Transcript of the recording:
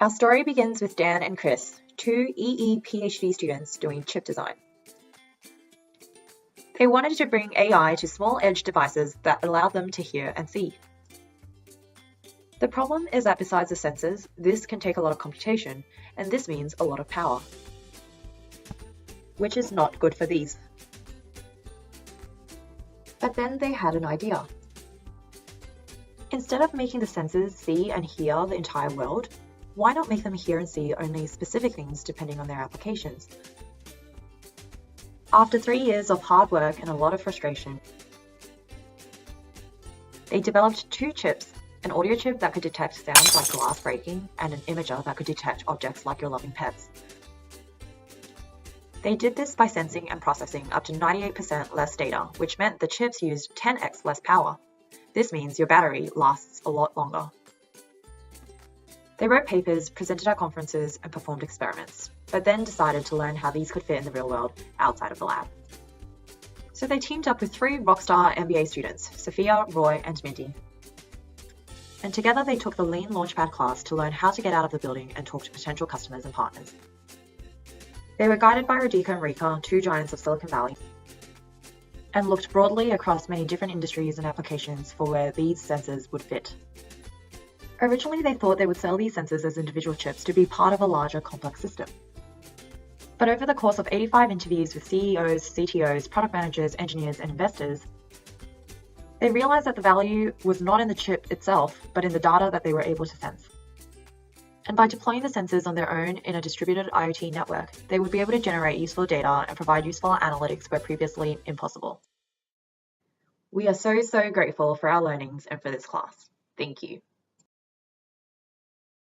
Our story begins with Dan and Chris, two EE PhD students doing chip design. They wanted to bring AI to small edge devices that allow them to hear and see. The problem is that besides the sensors, this can take a lot of computation, and this means a lot of power, which is not good for these. But then they had an idea. Instead of making the sensors see and hear the entire world, why not make them hear and see only specific things depending on their applications? After 3 years of hard work and a lot of frustration, they developed 2 chips, an audio chip that could detect sounds like glass breaking and an imager that could detect objects like your loving pets. They did this by sensing and processing up to 98% less data, which meant the chips used 10x less power. This means your battery lasts a lot longer. They wrote papers, presented at conferences, and performed experiments, but then decided to learn how these could fit in the real world outside of the lab. So they teamed up with 3 rockstar MBA students, Sophia, Roy, and Mindy. And together they took the Lean Launchpad class to learn how to get out of the building and talk to potential customers and partners. They were guided by Radhika and Rika, 2 giants of Silicon Valley, and looked broadly across many different industries and applications for where these sensors would fit. Originally, they thought they would sell these sensors as individual chips to be part of a larger complex system. But over the course of 85 interviews with CEOs, CTOs, product managers, engineers, and investors, they realized that the value was not in the chip itself, but in the data that they were able to sense. And by deploying the sensors on their own in a distributed IoT network, they would be able to generate useful data and provide useful analytics where previously impossible. We are so grateful for our learnings and for this class. Thank you.